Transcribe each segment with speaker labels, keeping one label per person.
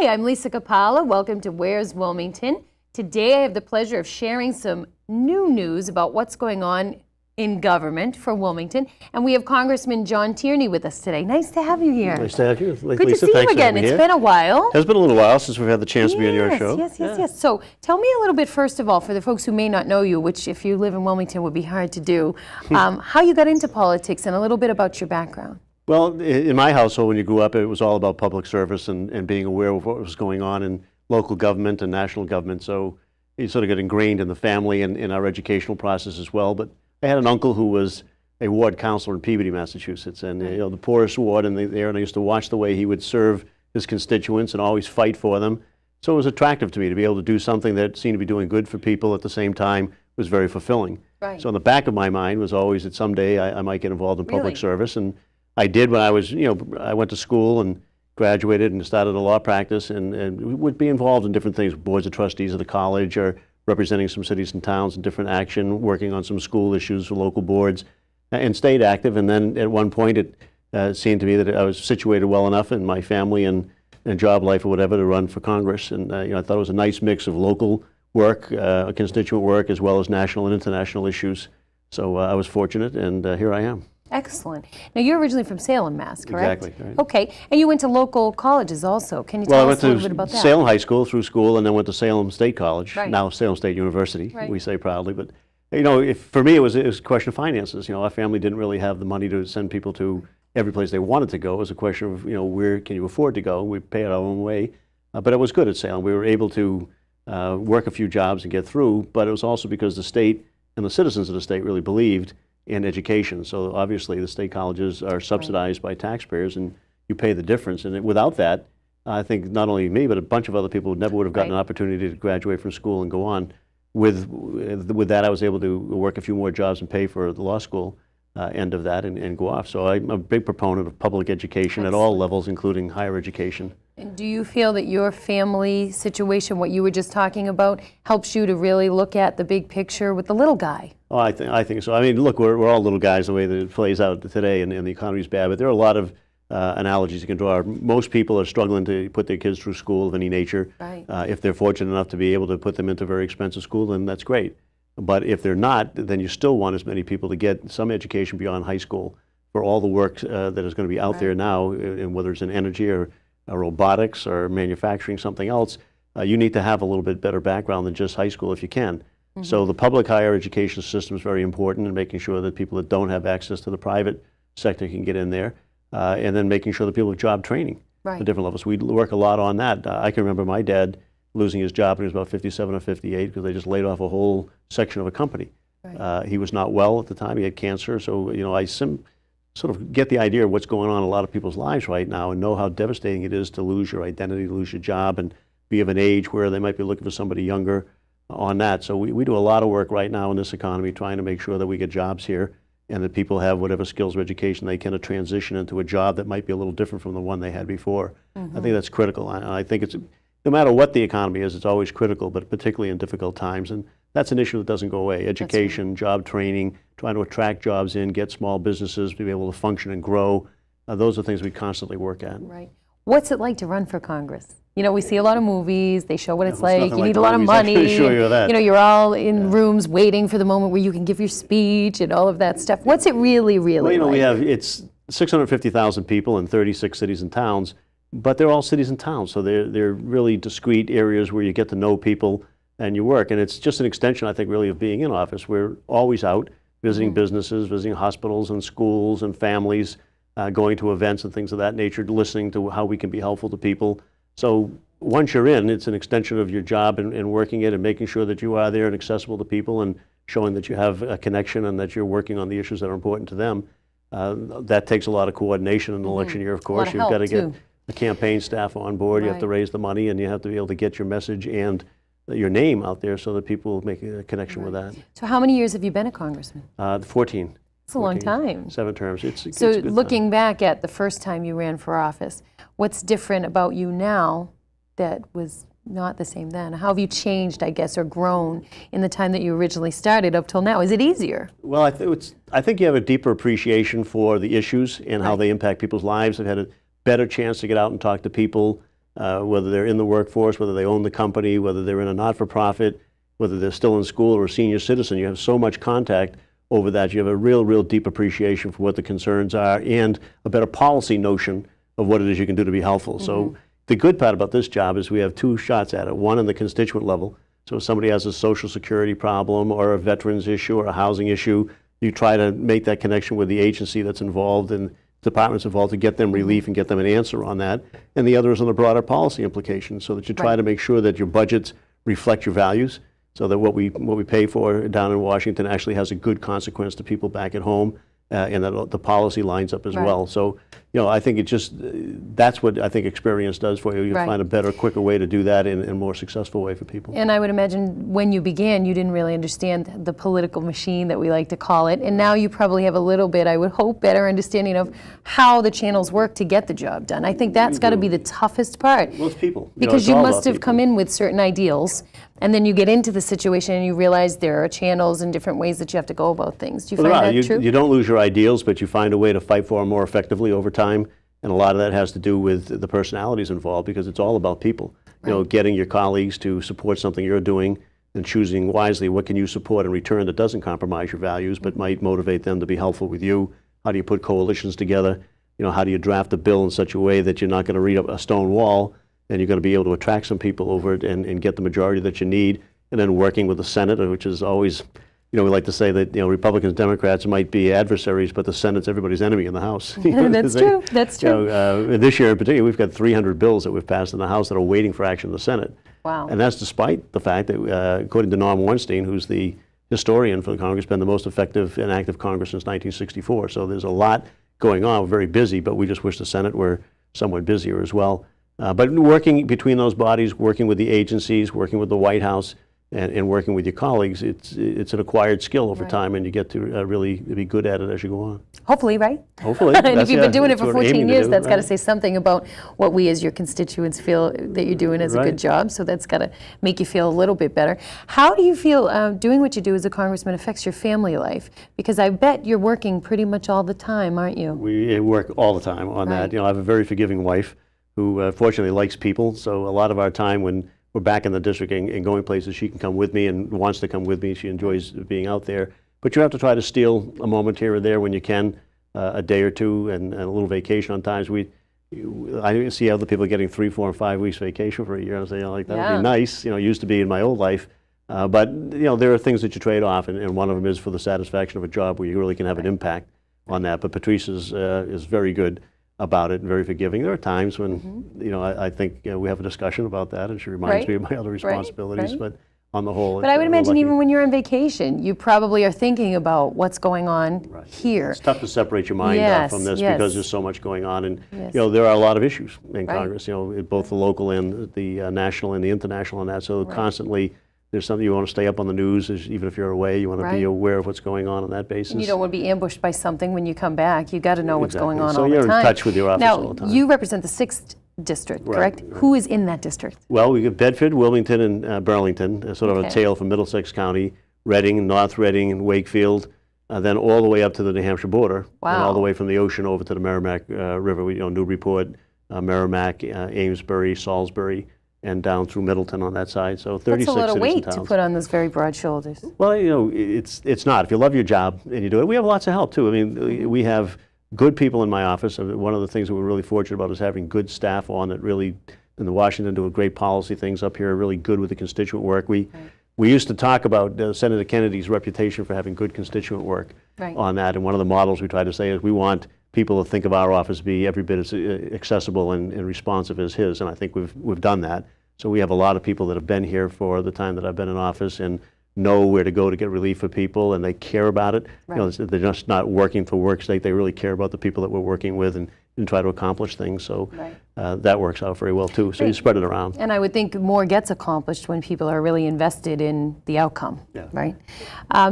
Speaker 1: Hi, I'm Lisa Capalla. Welcome to Where's Wilmington. Today I have the pleasure of sharing some new news about what's going on in government for Wilmington. And we have Congressman John Tierney with us today. Nice to have you here.
Speaker 2: Nice to have you.
Speaker 1: Good
Speaker 2: Lisa,
Speaker 1: to see you again. It's been a while.
Speaker 2: It has been a little while since we've had the chance to be on your show.
Speaker 1: Yes. So tell me a little bit, first of all, for the folks who may not know you, which if you live in Wilmington would be hard to do, how you got into politics and a little bit about your background.
Speaker 2: Well, in my household, when you grew up, it was all about public service and being aware of what was going on in local government and national government. So you sort of get ingrained in the family and in our educational process as well. But I had an uncle who was a ward counselor in Peabody, Massachusetts, and the poorest ward there. And I used to watch the way he would serve his constituents and always fight for them. So it was attractive to me to be able to do something that seemed to be doing good for people at the same time was very fulfilling.
Speaker 1: Right.
Speaker 2: So in the back of my mind was always that someday I might get involved in public service. And I did when I was, I went to school and graduated and started a law practice and would be involved in different things, boards of trustees of the college or representing some cities and towns in different action, working on some school issues for local boards, and stayed active. And then at one point it seemed to me that I was situated well enough in my family and job life or whatever to run for Congress. And I thought it was a nice mix of local work, constituent work, as well as national and international issues. So I was fortunate, and here I am.
Speaker 1: Excellent. Now, you're originally from Salem, Mass., correct?
Speaker 2: Exactly. Right.
Speaker 1: Okay. And you went to local colleges also. Can you tell us a little bit about that?
Speaker 2: Well, I went to Salem High School through school, and then went to Salem State College,
Speaker 1: right.
Speaker 2: Now Salem State University,
Speaker 1: right.
Speaker 2: We say proudly. But, for me, it was a question of finances. Our family didn't really have the money to send people to every place they wanted to go. It was a question of, where can you afford to go? We pay it our own way. But it was good at Salem. We were able to work a few jobs and get through, but it was also because the state and the citizens of the state really believed in education. So obviously the state colleges are subsidized by taxpayers, and you pay the difference. And without that, I think not only me, but a bunch of other people never would have gotten an opportunity to graduate from school and go on. With that, I was able to work a few more jobs and pay for the law school end of that and go off. So I'm a big proponent of public education at all levels, including higher education.
Speaker 1: And do you feel that your family situation, what you were just talking about, helps you to really look at the big picture with the little guy?
Speaker 2: Oh, I think so. I mean, look, we're all little guys the way that it plays out today, and the economy's bad, but there are a lot of analogies you can draw. Most people are struggling to put their kids through school of any nature.
Speaker 1: Right.
Speaker 2: If they're fortunate enough to be able to put them into a very expensive school, then that's great. But if they're not, then you still want as many people to get some education beyond high school for all the work that is going to be out there now, and whether it's in energy or robotics or manufacturing, something else, you need to have a little bit better background than just high school if you can. Mm-hmm. So the public higher education system is very important in making sure that people that don't have access to the private sector can get in there, and then making sure that people have job training at different levels. We work a lot on that. I can remember my dad losing his job when he was about 57 or 58 because they just laid off a whole section of a company. Right. He was not well at the time. He had cancer. So, I sort of get the idea of what's going on in a lot of people's lives right now and know how devastating it is to lose your identity, to lose your job, and be of an age where they might be looking for somebody younger on that. So we do a lot of work right now in this economy trying to make sure that we get jobs here and that people have whatever skills or education they can to transition into a job that might be a little different from the one they had before. Mm-hmm. I think that's critical. I think it's, no matter what the economy is, it's always critical, but particularly in difficult times. And that's an issue that doesn't go away. Education, job training, trying to attract jobs in, get small businesses to be able to function and grow. Those are things we constantly work at.
Speaker 1: Right. What's it like to run for Congress? We see a lot of movies. They show what it's like. You need a lot of money. I can assure you of that. You're all in rooms waiting for the moment where you can give your speech and all of that stuff. What's it really like?
Speaker 2: Well, it's 650,000 people in 36 cities and towns, but they're all cities and towns, so they're really discrete areas where you get to know people and you work. And it's just an extension, I think, really of being in office. We're always out visiting businesses, visiting hospitals and schools and families, going to events and things of that nature, listening to how we can be helpful to people. So once you're in, it's an extension of your job and working it and making sure that you are there and accessible to people and showing that you have a connection and that you're working on the issues that are important to them. That takes a lot of coordination in an election year, of course. You've got to get the campaign staff on board. You have to raise the money, and you have to be able to get your message and your name out there so that people make a connection with that.
Speaker 1: So how many years have you been a congressman?
Speaker 2: 14.
Speaker 1: It's a long time.
Speaker 2: 7 terms.
Speaker 1: So looking back at the first time you ran for office, what's different about you now that was not the same then? How have you changed, I guess, or grown in the time that you originally started up till now? Is it easier?
Speaker 2: Well, I think you have a deeper appreciation for the issues and how they impact people's lives. I've had a better chance to get out and talk to people whether they're in the workforce, whether they own the company, whether they're in a not-for-profit, whether they're still in school or a senior citizen. You have so much contact over that. You have a real deep appreciation for what the concerns are and a better policy notion of what it is you can do to be helpful. So the good part about this job is we have two shots at it. One on the constituent level. So if somebody has a Social Security problem or a veterans issue or a housing issue, you try to make that connection with the agency that's involved and departments involved to get them relief and get them an answer on that. And the other is on the broader policy implications, so that you try to make sure that your budgets reflect your values, so that what we pay for down in Washington actually has a good consequence to people back at home, and that the policy lines up as well. So, you know, I think it just, that's what I think experience does for you. You find a better, quicker way to do that in a more successful way for people.
Speaker 1: And I would imagine when you began, you didn't really understand the political machine that we like to call it, and now you probably have a little bit, I would hope, better understanding of how the channels work to get the job done. I think that's got to be the toughest part.
Speaker 2: Well, it's people.
Speaker 1: Because you must have come in with certain ideals, and then you get into the situation and you realize there are channels and different ways that you have to go about things. Do you find that true?
Speaker 2: You don't lose your ideals, but you find a way to fight for them more effectively over time. And a lot of that has to do with the personalities involved, because it's all about people. You know, getting your colleagues to support something you're doing and choosing wisely what can you support in return that doesn't compromise your values but might motivate them to be helpful with you. How do you put coalitions together? You know, how do you draft a bill in such a way that you're not going to read up a stone wall, and you're going to be able to attract some people over it and get the majority that you need? And then working with the Senate, which is always, you know, we like to say that, you know, Republicans, Democrats might be adversaries, but the Senate's everybody's enemy in the House.
Speaker 1: That's true. That's true.
Speaker 2: You know, this year in particular, we've got 300 bills that we've passed in the House that are waiting for action in the Senate.
Speaker 1: Wow.
Speaker 2: And that's despite the fact that, according to Norm Ornstein, who's the historian for the Congress, been the most effective and active Congress since 1964. So there's a lot going on. We're very busy, but we just wish the Senate were somewhat busier as well. But working between those bodies, working with the agencies, working with the White House, and working with your colleagues, it's an acquired skill over time, and you get to really be good at it as you go on.
Speaker 1: Hopefully, right?
Speaker 2: Hopefully.
Speaker 1: And if you've been doing it for 14 years, that's got to say something about what we as your constituents feel that you're doing as a good job. So that's got to make you feel a little bit better. How do you feel doing what you do as a congressman affects your family life? Because I bet you're working pretty much all the time, aren't you?
Speaker 2: We work all the time on that. You know, I have a very forgiving wife who fortunately likes people. So a lot of our time when we're back in the district and going places, she can come with me and wants to come with me. She enjoys being out there. But you have to try to steal a moment here or there when you can, a day or two, and a little vacation on times. I see other people getting 3, 4, and 5 weeks vacation for a year. I say, like, that would be nice. You know, it used to be in my old life. But, you know, there are things that you trade off, and one of them is for the satisfaction of a job where you really can have an impact on that. But Patrice is very good about it and very forgiving. There are times when, you know, I think we have a discussion about that, and she reminds me of my other responsibilities, but on the whole.
Speaker 1: But I would imagine even when you're on vacation, you probably are thinking about what's going on here.
Speaker 2: It's tough to separate your mind from this because there's so much going on, and you know, there are a lot of issues in Congress, you know, both the local and the national and the international and that, so constantly there's something you want to stay up on the news, even if you're away. You want to be aware of what's going on that basis. And
Speaker 1: you don't want to be ambushed by something when you come back. You got to know what's going on all the time.
Speaker 2: So you're in touch with your office all the time.
Speaker 1: Now, you represent the 6th district, correct? Who is in that district?
Speaker 2: Well, we have Bedford, Wilmington, and Burlington, sort of a tail from Middlesex County, Reading, North Reading, and Wakefield, then all the way up to the New Hampshire border, and all the way from the ocean over to the Merrimack River. You know, Newburyport, Merrimack, Amesbury, Salisbury, and down through Middleton on that side. So 36
Speaker 1: That's a lot of weight
Speaker 2: towns
Speaker 1: to put on those very broad shoulders.
Speaker 2: Well, you know, it's not. If you love your job and you do it, we have lots of help too. I mean, we have good people in my office. One of the things that we're really fortunate about is having good staff on that really, in the Washington, do great policy things up here, really good with the constituent work. We used to talk about Senator Kennedy's reputation for having good constituent work on that, and one of the models we try to say is we want people to think of our office be every bit as accessible and responsive as his, and I think we've done that. So we have a lot of people that have been here for the time that I've been in office and know where to go to get relief for people, and they care about it. You know, they're just not working for work's sake. They really care about the people that we're working with and try to accomplish things. So that works out very well too. So you spread it around.
Speaker 1: And I would think more gets accomplished when people are really invested in the outcome, right?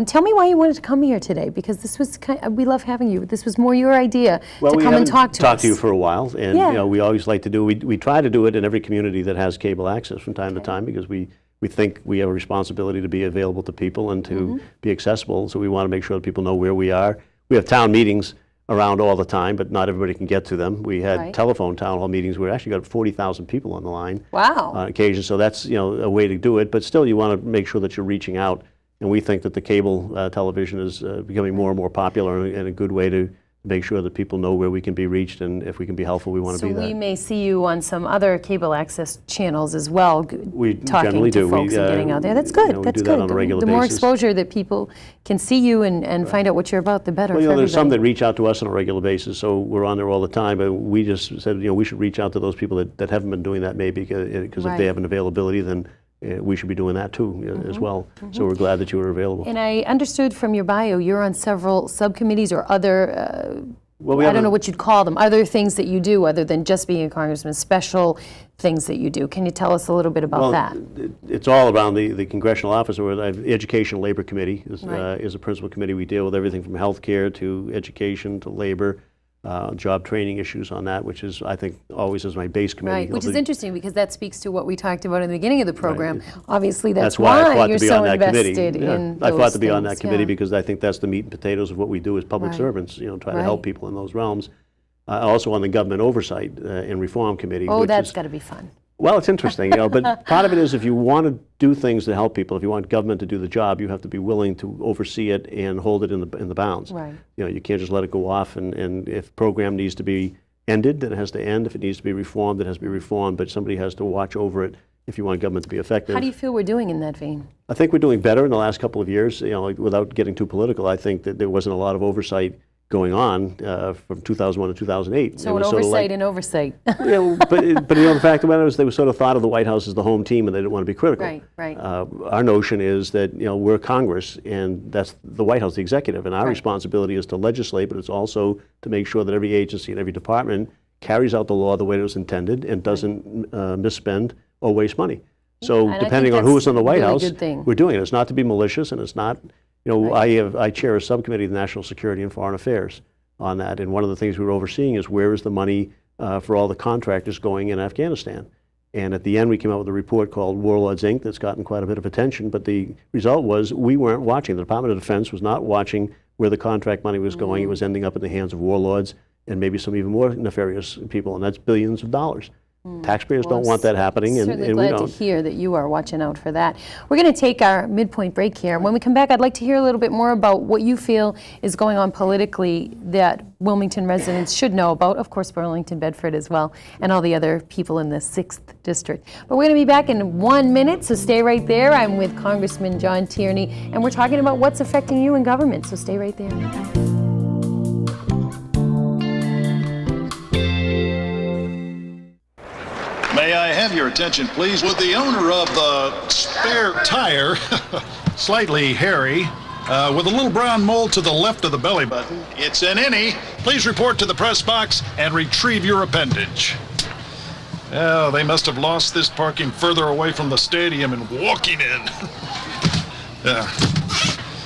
Speaker 1: Tell me why you wanted to come here today, because this was we love having you. This was more your idea to come and talk to us.
Speaker 2: Well, we haven't talked to you for a while, and you know, we always like to do. We try to do it in every community that has cable access from time to time, because we think we have a responsibility to be available to people and to be accessible. So we want to make sure that people know where we are. We have town meetings around all the time, but not everybody can get to them. We had
Speaker 1: Right.
Speaker 2: telephone town hall meetings where we actually got 40,000 people on the line
Speaker 1: Wow.
Speaker 2: on occasion. So that's, you know, a way to do it. But still, you want to make sure that you're reaching out. And we think that the cable television is becoming more and more popular, and a good way to make sure that people know where we can be reached, and if we can be helpful, we want to
Speaker 1: So
Speaker 2: be that.
Speaker 1: we may see you on some other cable access channels as well,
Speaker 2: We
Speaker 1: talking
Speaker 2: generally
Speaker 1: to
Speaker 2: do.
Speaker 1: folks and getting out there. That's
Speaker 2: you
Speaker 1: good.
Speaker 2: know, we
Speaker 1: That's
Speaker 2: do
Speaker 1: good.
Speaker 2: that on a regular
Speaker 1: the more
Speaker 2: basis.
Speaker 1: exposure that people can see you and find out what you're about, the better
Speaker 2: Well, you
Speaker 1: for
Speaker 2: know, there's some that
Speaker 1: everybody.
Speaker 2: reach out to us on a regular basis, so we're on there all the time. But we just said, you know, we should reach out to those people that haven't been doing that, maybe because if
Speaker 1: Right.
Speaker 2: they have an availability, then we should be doing that too as well. So we're glad that you were available.
Speaker 1: And I understood from your bio, you're on several subcommittees or other,
Speaker 2: Well, we
Speaker 1: I
Speaker 2: have
Speaker 1: don't
Speaker 2: a-
Speaker 1: know what you'd call them, other things that you do other than just being a congressman, special things that you do. Can you tell us a little bit about that?
Speaker 2: It's all around the congressional office, where the Education and Labor Committee
Speaker 1: Right.
Speaker 2: is a principal committee. We deal with everything from healthcare to education to labor, job training issues on that, which is, I think, always is my base committee.
Speaker 1: Right, which is
Speaker 2: Although-
Speaker 1: interesting because that speaks to what we talked about in the beginning of the program. Obviously,
Speaker 2: That's
Speaker 1: that's
Speaker 2: why I fought
Speaker 1: you're
Speaker 2: to be
Speaker 1: so
Speaker 2: on that committee.
Speaker 1: invested
Speaker 2: Yeah,
Speaker 1: in
Speaker 2: I fought
Speaker 1: those
Speaker 2: to be on that
Speaker 1: things,
Speaker 2: committee
Speaker 1: yeah.
Speaker 2: because I think that's the meat and potatoes of what we do as public
Speaker 1: Right.
Speaker 2: servants, you know, try to
Speaker 1: Right.
Speaker 2: help people in those realms. Also on the Government Oversight and Reform Committee.
Speaker 1: Oh,
Speaker 2: which
Speaker 1: that's
Speaker 2: is,
Speaker 1: got to be fun.
Speaker 2: well, it's interesting, you know, but part of it is if you want to do things to help people, if you want government to do the job, you have to be willing to oversee it and hold it in the bounds.
Speaker 1: Right.
Speaker 2: You know, you can't just let it go off, and if program needs to be ended, then it has to end. If it needs to be reformed, it has to be reformed, but somebody has to watch over it if you want government to be effective.
Speaker 1: How do you feel we're doing in that vein?
Speaker 2: I think we're doing better in the last couple of years. You know, like, without getting too political, I think that there wasn't a lot of oversight going on from 2001 to 2008.
Speaker 1: So an oversight and oversight.
Speaker 2: Yeah, but you know, the fact of the matter is they were sort of thought of the White House as the home team, and they didn't want to be critical.
Speaker 1: Right, right.
Speaker 2: Our notion is that, you know, we're Congress, and that's the White House, the executive, and our
Speaker 1: Right.
Speaker 2: responsibility is to legislate, but it's also to make sure that every agency and every department carries out the law the way it was intended and doesn't misspend or waste money. So
Speaker 1: And I think
Speaker 2: depending on
Speaker 1: that's
Speaker 2: who's on the White
Speaker 1: a really
Speaker 2: House,
Speaker 1: good thing.
Speaker 2: we're doing it. It's not to be malicious, and it's not, you know,
Speaker 1: Right.
Speaker 2: I chair a subcommittee of National Security and Foreign Affairs on that, and one of the things we were overseeing is where is the money for all the contractors going in Afghanistan. And at the end, we came out with a report called Warlords, Inc. that's gotten quite a bit of attention, but the result was we weren't watching. The Department of Defense was not watching where the contract money was going. It was ending up in the hands of warlords and maybe some even more nefarious people, and that's billions of dollars. Taxpayers
Speaker 1: Well,
Speaker 2: don't want that happening, and
Speaker 1: Certainly
Speaker 2: we
Speaker 1: glad to
Speaker 2: don't.
Speaker 1: hear that you are watching out for that. We're going to take our midpoint break here. When we come back, I'd like to hear a little bit more about what you feel is going on politically that Wilmington residents should know about. Of course, Burlington, Bedford as well, and all the other people in the 6th District. But we're going to be back in 1 minute, so stay right there. I'm with Congressman John Tierney, and we're talking about what's affecting you in government, so stay right there.
Speaker 3: May I have your attention, please? Would the owner of the spare tire, slightly hairy, with a little brown mole to the left of the belly button, it's an innie. Please report to the press box and retrieve your appendage. Oh, they must have lost this parking further away from the stadium and walking in. Yeah.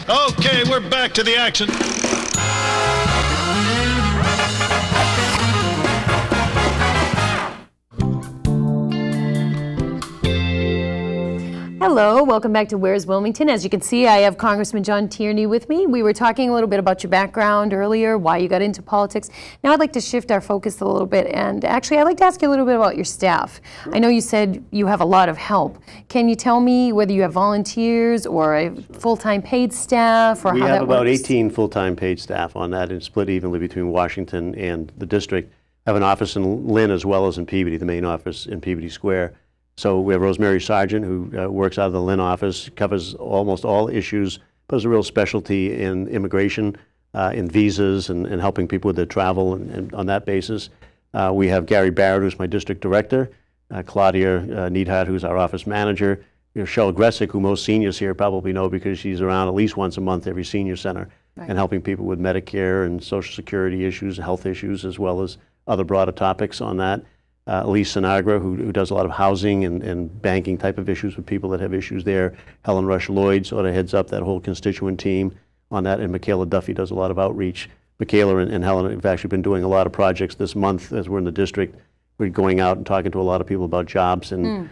Speaker 3: Okay, we're back to the action.
Speaker 1: Hello, welcome back to Where's Wilmington. As you can see, I have Congressman John Tierney with me. We were talking a little bit about your background earlier, why you got into politics. Now I'd like to shift our focus a little bit, and actually I'd like to ask you a little bit about your staff. I know you said you have a lot of help. Can you tell me whether you have volunteers or a full-time paid staff, or
Speaker 2: We
Speaker 1: how
Speaker 2: have
Speaker 1: that
Speaker 2: about
Speaker 1: works?
Speaker 2: 18 full-time paid staff on that, and split evenly between Washington and the district. I have an office in Lynn as well as in Peabody, the main office in Peabody Square. So we have Rosemary Sargent, who works out of the Lynn office, covers almost all issues, but has a real specialty in immigration, in visas, and helping people with their travel, and on that basis. We have Gary Barrett, who's my district director, Claudia Neidhart, who's our office manager, Cheryl Gressick, who most seniors here probably know because she's around at least once a month every senior center, and helping people with Medicare and Social Security issues, health issues, as well as other broader topics on that. Elise Sinagra, who does a lot of housing and banking type of issues with people that have issues there. Helen Rush Lloyd sort of heads up that whole constituent team on that, and Michaela Duffy does a lot of outreach. Michaela and Helen have actually been doing a lot of projects this month as we're in the district. We're going out and talking to a lot of people about jobs and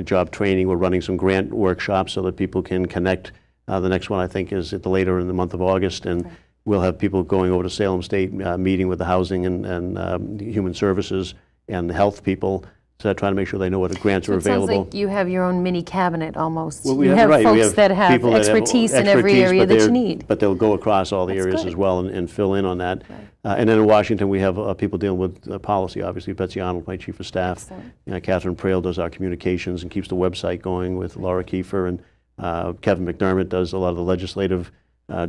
Speaker 2: job training. We're running some grant workshops so that people can connect. The next one, I think, is later in the month of August, and We'll have people going over to Salem State, meeting with the housing and human services and the health people, to try to make sure they know what grants are available.
Speaker 1: It sounds like you have your own mini cabinet almost.
Speaker 2: Well,
Speaker 1: you have
Speaker 2: right.
Speaker 1: folks that have
Speaker 2: people that
Speaker 1: expertise
Speaker 2: have
Speaker 1: in every area that you need.
Speaker 2: But they'll go across all the
Speaker 1: That's
Speaker 2: areas
Speaker 1: good.
Speaker 2: as well and fill in on that.
Speaker 1: Right.
Speaker 2: And then in Washington, we have people dealing with policy, obviously. Betsy Arnold, my chief of staff. Catherine Prail does our communications and keeps the website going with Laura Kiefer. And Kevin McDermott does a lot of the legislative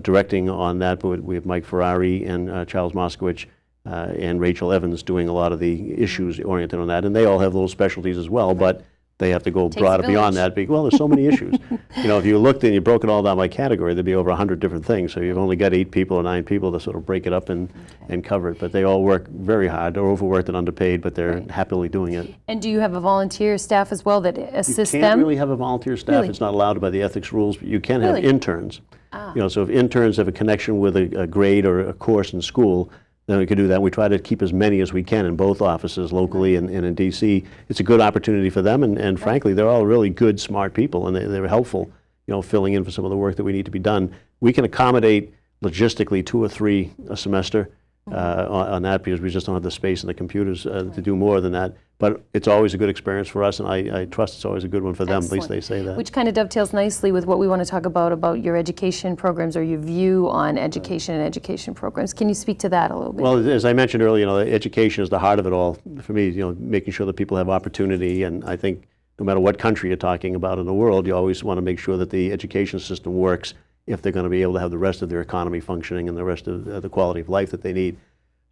Speaker 2: directing on that. But we have Mike Ferrari and Charles Moskowitz and Rachel Evans doing a lot of the issues oriented on that. And they all have little specialties as well, but they have to go broader beyond that. Well, there's so many issues. You know, if you looked and you broke it all down by category, there'd be over 100 different things. So you've only got 8 people or 9 people to sort of break it up and cover it. But they all work very hard. They're overworked and underpaid, but they're happily doing it.
Speaker 1: And do you have a volunteer staff as well that assists them?
Speaker 2: You can't really have a volunteer staff.
Speaker 1: Really?
Speaker 2: It's not allowed by the ethics rules. But you can have
Speaker 1: Really?
Speaker 2: interns. You know, so if interns have a connection with a grade or a course in school, then we can do that. We try to keep as many as we can in both offices, locally and in D.C. It's a good opportunity for them, and frankly, they're all really good, smart people, and they're helpful, you know, filling in for some of the work that we need to be done. We can accommodate logistically 2 or 3 a semester on that, because we just don't have the space and the computers to do more than that. But it's always a good experience for us, and I trust it's always a good one for them.
Speaker 1: Excellent.
Speaker 2: At least they say that.
Speaker 1: Which kind of dovetails nicely with what we want to talk about your education programs or your view on education and education programs. Can you speak to that a little bit?
Speaker 2: Well, as I mentioned earlier, you know, education is the heart of it all. For me, you know, making sure that people have opportunity, and I think no matter what country you're talking about in the world, you always want to make sure that the education system works if they're going to be able to have the rest of their economy functioning and the rest of the quality of life that they need.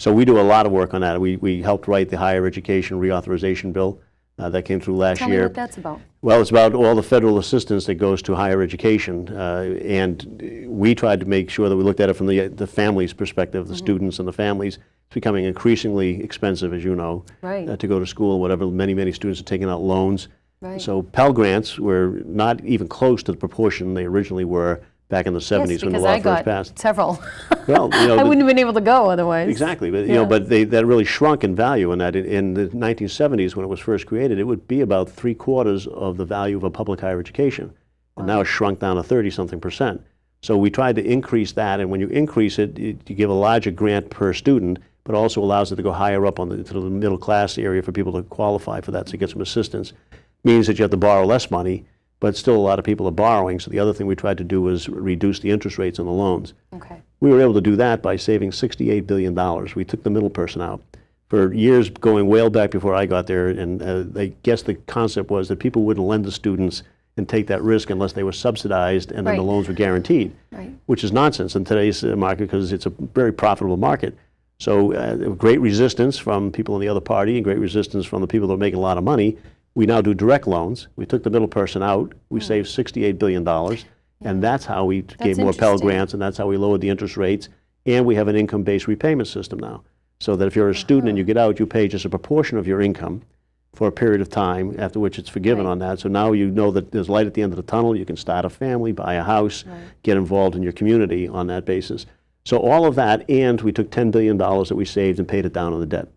Speaker 2: So we do a lot of work on that. We helped write the higher education reauthorization bill that came through last year.
Speaker 1: Tell me what that's about.
Speaker 2: Well, it's about all the federal assistance that goes to higher education, and we tried to make sure that we looked at it from the family's perspective, the students and the families. It's becoming increasingly expensive, as you know, to go to school, whatever. Many students are taking out loans.
Speaker 1: Right.
Speaker 2: So Pell Grants were not even close to the proportion they originally were back in the 70s when the law first passed.
Speaker 1: Several.
Speaker 2: Well, you know,
Speaker 1: I wouldn't have been able to go otherwise.
Speaker 2: Exactly, but you know, but that really shrunk in value. And that in the 1970s, when it was first created, it would be about 3/4 of the value of a public higher education, and now it's shrunk down to 30-something%. So we tried to increase that, and when you increase it, you give a larger grant per student, but also allows it to go higher up on to the middle class area for people to qualify for that, to get some assistance. Means that you have to borrow less money, but still a lot of people are borrowing. So the other thing we tried to do was reduce the interest rates on the loans.
Speaker 1: Okay.
Speaker 2: We were able to do that by saving $68 billion. We took the middle person out. For years, going way back before I got there, and I guess the concept was that people wouldn't lend to students and take that risk unless they were subsidized and then the loans were guaranteed, which is nonsense in today's market, because it's a very profitable market. So great resistance from people in the other party and great resistance from the people that are making a lot of money. We now do direct loans. We took the middle person out. We saved $68 billion. And that's how we gave more Pell Grants, and that's how we lowered the interest rates. And we have an income-based repayment system now. So that if you're a student and you get out, you pay just a proportion of your income for a period of time, after which it's forgiven on that. So now you know that there's light at the end of the tunnel. You can start a family, buy a house, get involved in your community on that basis. So all of that, and we took $10 billion that we saved and paid it down on the debt.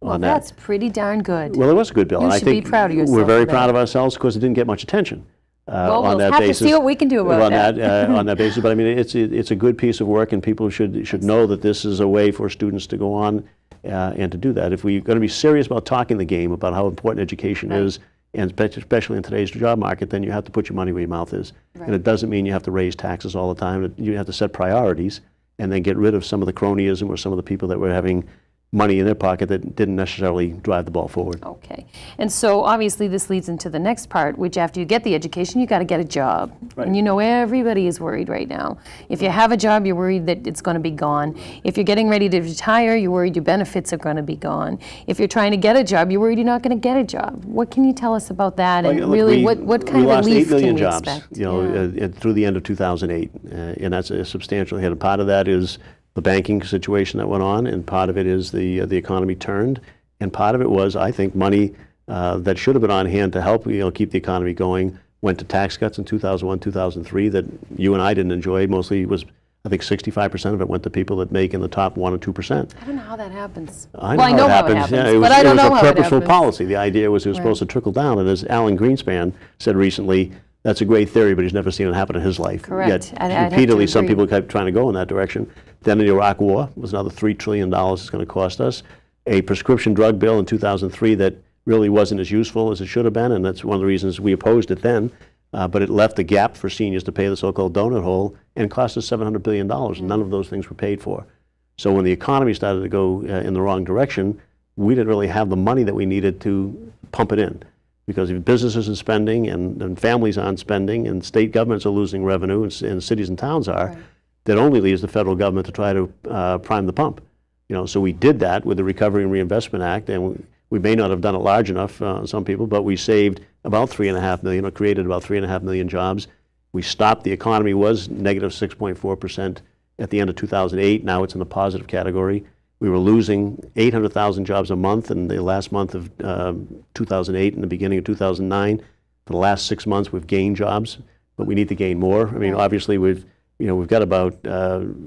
Speaker 1: Well, that's pretty darn good.
Speaker 2: Well, it was a good bill.
Speaker 1: You should be proud of yourself.
Speaker 2: We're very proud of ourselves, because it didn't get much attention on that
Speaker 1: we'll have
Speaker 2: basis.
Speaker 1: to see what we can do about that.
Speaker 2: On that basis, but I mean, it's a good piece of work, and people should know that this is a way for students to go on and to do that. If we're going to be serious about talking the game about how important education is, and especially in today's job market, then you have to put your money where your mouth is. And it doesn't mean you have to raise taxes all the time. You have to set priorities and then get rid of some of the cronyism or some of the people that were having money in their pocket that didn't necessarily drive the ball forward.
Speaker 1: Okay. And so obviously this leads into the next part, which after you get the education, you got to get a job. And you know, everybody is worried right now. If you have a job, you're worried that it's going to be gone. If you're getting ready to retire, you're worried your benefits are going to be gone. If you're trying to get a job, you're worried you're not going to get a job. What can you tell us about that? And really, what kind of relief can we expect?
Speaker 2: We lost 8 million jobs, through the end of 2008, and that's a substantial hit. And part of that is the banking situation that went on, and part of it is the economy turned, and part of it was, I think, money that should have been on hand to help keep the economy going went to tax cuts in 2001, 2003 that you and I didn't enjoy. Mostly was, I think 65% of it went to people that make in the top 1 or 2%.
Speaker 1: I don't know how that happens.
Speaker 2: I know how it happens. Yeah,
Speaker 1: but I don't know how it happens.
Speaker 2: It was a purposeful policy. The idea was it was supposed to trickle down, and as Alan Greenspan said recently, That's a great theory, but he's never seen it happen in his life.
Speaker 1: Correct.
Speaker 2: Yet,
Speaker 1: I'd have to
Speaker 2: repeatedly, some
Speaker 1: agree.
Speaker 2: people kept trying to go in that direction. Then the Iraq War was another $3 trillion it's going to cost us. A prescription drug bill in 2003 that really wasn't as useful as it should have been, and that's one of the reasons we opposed it then. But it left a gap for seniors to pay the so-called donut hole and cost us $700 billion, and none of those things were paid for. So when the economy started to go in the wrong direction, we didn't really have the money that we needed to pump it in. Because if businesses are spending and families aren't spending and state governments are losing revenue and cities and towns are,
Speaker 1: Right.
Speaker 2: that only leaves the federal government to try to prime the pump. So we did that with the Recovery and Reinvestment Act, and we may not have done it large enough, some people, but we saved about 3.5 million, or created about 3.5 million jobs. We stopped, the economy was negative 6.4% at the end of 2008. Now it's in the positive category. We were losing 800,000 jobs a month in the last month of 2008 and the beginning of 2009. For the last 6 months, we've gained jobs, but we need to gain more. I mean, obviously, we've got about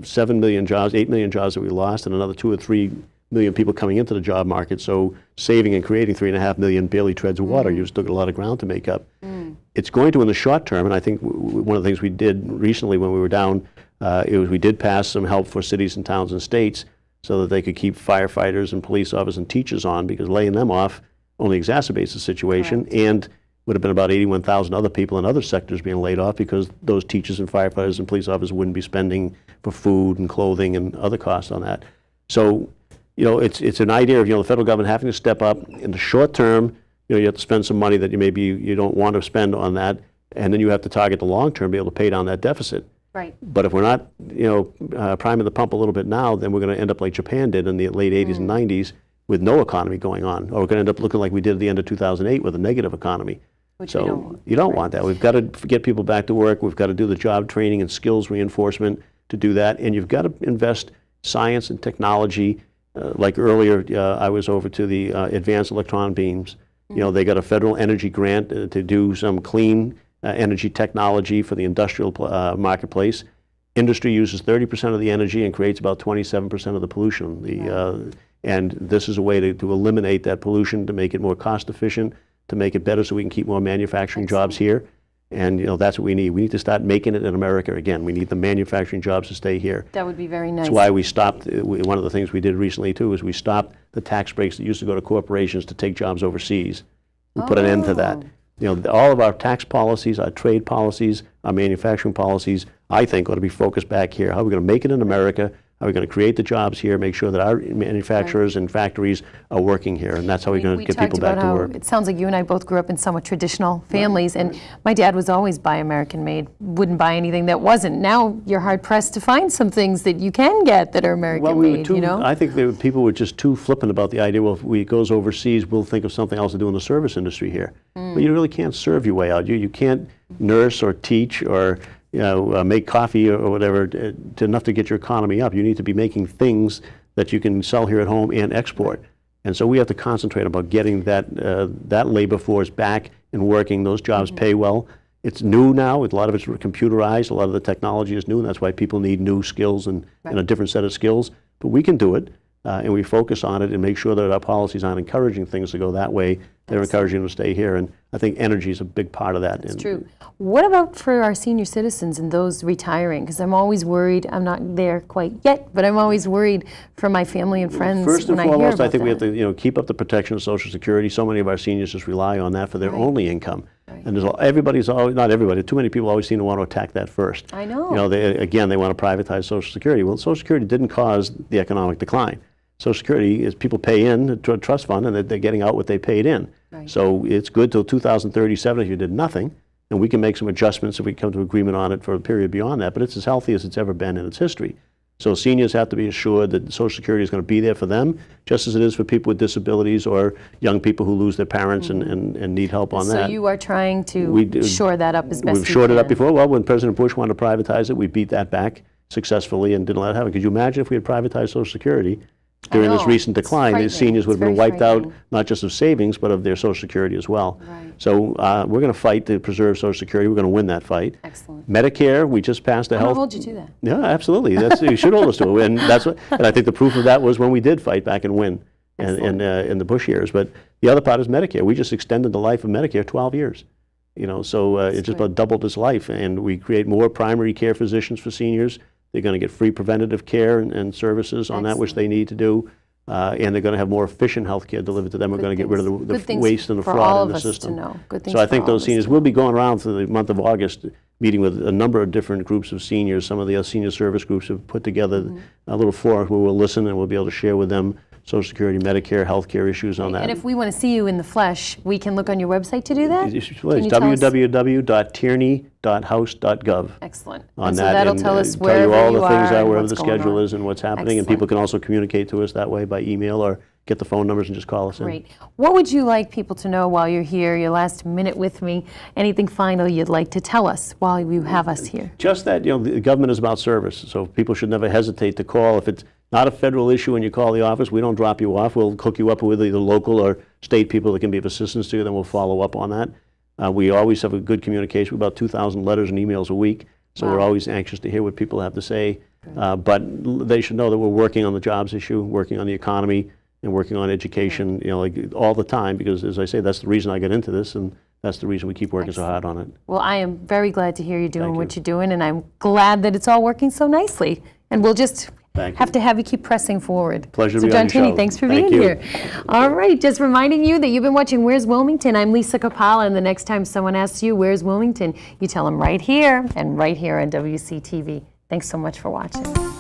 Speaker 2: 7 million jobs, 8 million jobs that we lost, and another 2 or 3 million people coming into the job market. So saving and creating 3.5 million barely treads water. You've still got a lot of ground to make up. It's going to in the short term, and I think one of the things we did recently when we were down, we did pass some help for cities and towns and states so that they could keep firefighters and police officers and teachers on, because laying them off only exacerbates the situation.
Speaker 1: Correct.
Speaker 2: And would have been about 81,000 other people in other sectors being laid off, because those teachers and firefighters and police officers wouldn't be spending for food and clothing and other costs on that. So, it's an idea of, the federal government having to step up in the short term. You have to spend some money that maybe you don't want to spend on that, and then you have to target the long term, be able to pay down that deficit.
Speaker 1: Right.
Speaker 2: But if we're not, priming the pump a little bit now, then we're going to end up like Japan did in the late 80s and 90s with no economy going on. Or we're going to end up looking like we did at the end of 2008 with a negative economy.
Speaker 1: Which we don't want.
Speaker 2: You don't want that. We've got to get people back to work. We've got to do the job training and skills reinforcement to do that. And you've got to invest science and technology. Like earlier, I was over to the advanced electron beams. They got a federal energy grant to do some clean energy technology for the industrial marketplace. Industry uses 30% of the energy and creates about 27% of the pollution. And this is a way to eliminate that pollution, to make it more cost efficient, to make it better so we can keep more manufacturing jobs here. And that's what we need. We need to start making it in America again. We need the manufacturing jobs to stay here.
Speaker 1: That would be very nice.
Speaker 2: That's why we stopped. One of the things we did recently too is we stopped the tax breaks that used to go to corporations to take jobs overseas. We put an end to that. All of our tax policies, our trade policies, our manufacturing policies, I think ought to be focused back here. How are we going to make it in America? How are we going to create the jobs here, make sure that our manufacturers and factories are working here, and that's how we're going to get people back to work.
Speaker 1: It sounds like you and I both grew up in somewhat traditional families, and my dad was always buy American made, wouldn't buy anything that wasn't. Now you're hard pressed to find some things that you can get that are American made,
Speaker 2: I think people were just too flippant about the idea, well, if it goes overseas, we'll think of something else to do in the service industry here. But you really can't serve your way out. You can't nurse or teach or make coffee or whatever enough to get your economy up. You need to be making things that you can sell here at home and export. And so we have to concentrate about getting that labor force back and working. Those jobs pay well. It's new now. A lot of it's computerized. A lot of the technology is new, and that's why people need new skills and a different set of skills. But we can do it, and we focus on it and make sure that our policies aren't encouraging things to go that way. They're encouraging them to stay here, and I think energy is a big part of that.
Speaker 1: It's true. What about for our senior citizens and those retiring? Because I'm always worried, I'm not there quite yet, but I'm always worried for my family and friends.
Speaker 2: First and
Speaker 1: when
Speaker 2: foremost, I think we
Speaker 1: that.
Speaker 2: have to keep up the protection of Social Security. So many of our seniors just rely on that for their only income. And everybody's always, not everybody, too many people always seem to want to attack that first.
Speaker 1: I know.
Speaker 2: They want to privatize Social Security. Well, Social Security didn't cause the economic decline. Social Security is people pay in to a trust fund, and they're getting out what they paid in.
Speaker 1: Right.
Speaker 2: So it's good till 2037 if you did nothing, and we can make some adjustments if we come to agreement on it for a period beyond that. But it's as healthy as it's ever been in its history. So seniors have to be assured that Social Security is going to be there for them, just as it is for people with disabilities or young people who lose their parents and need help on that.
Speaker 1: So you are trying to shore that up as best you can.
Speaker 2: We've shored it up before. Well, when President Bush wanted to privatize it, we beat that back successfully and didn't let it happen. Could you imagine if we had privatized Social Security during this recent decline? These seniors would have been wiped out, not just of savings, but of their Social Security as well.
Speaker 1: Right.
Speaker 2: So we're going to fight to preserve Social Security. We're going to win that fight.
Speaker 1: Excellent.
Speaker 2: Medicare, we just passed a
Speaker 1: I'm
Speaker 2: health.
Speaker 1: going to hold you to that.
Speaker 2: Yeah, absolutely. You should hold us to it, and and I think the proof of that was when we did fight back and win, in the Bush years. But the other part is Medicare. We just extended the life of Medicare 12 years. You know, so it just about doubled his life. And we create more primary care physicians for seniors. They're going to get free preventative care and services on that, which they need to do. And they're going to have more efficient health care delivered to them. We're going to get rid of the waste and the fraud in the system. So I think those seniors, we'll be going around through the month of August, meeting with a number of different groups of seniors. Some of the senior service groups have put together a little forum where we'll listen and we'll be able to share with them Social Security, Medicare, healthcare issues on that.
Speaker 1: And if we want to see you in the flesh, we can look on your website to do that?
Speaker 2: It's www.tierney.house.gov.
Speaker 1: Excellent.
Speaker 2: On
Speaker 1: and so
Speaker 2: that,
Speaker 1: that'll
Speaker 2: and
Speaker 1: tell us
Speaker 2: tell
Speaker 1: wherever
Speaker 2: you all the
Speaker 1: you
Speaker 2: things
Speaker 1: are
Speaker 2: are, wherever
Speaker 1: and
Speaker 2: the
Speaker 1: what's going
Speaker 2: schedule
Speaker 1: on.
Speaker 2: is and what's happening. And
Speaker 1: Excellent.
Speaker 2: people can also communicate to us that way by email or get the phone numbers and just call us in.
Speaker 1: Great. What would you like people to know while you're here, your last minute with me? Anything final you'd like to tell us while you have us here?
Speaker 2: Just that, you know, the government is about service, so people should never hesitate to call. If it's not a federal issue and you call the office, we don't drop you off. We'll hook you up with either local or state people that can be of assistance to you, then we'll follow up on that. We always have a good communication, about 2,000 letters and emails a week, so we're always anxious to hear what people have to say. But they should know that we're working on the jobs issue, working on the economy, and working on education, you know, like all the time, because as I say, that's the reason I got into this, and that's the reason we keep working so hard on it.
Speaker 1: Well, I am very glad to hear you doing what you're doing, and I'm glad that it's all working so nicely. And we'll just have to have you keep pressing forward.
Speaker 2: Pleasure to
Speaker 1: so
Speaker 2: be
Speaker 1: John
Speaker 2: on your
Speaker 1: Tierney,
Speaker 2: show.
Speaker 1: thanks for
Speaker 2: Thank
Speaker 1: being
Speaker 2: you.
Speaker 1: here. All right, just reminding you that you've been watching Where's Wilmington? I'm Lisa Capala, and the next time someone asks you, where's Wilmington? You tell them right here and right here on WCTV. Thanks so much for watching.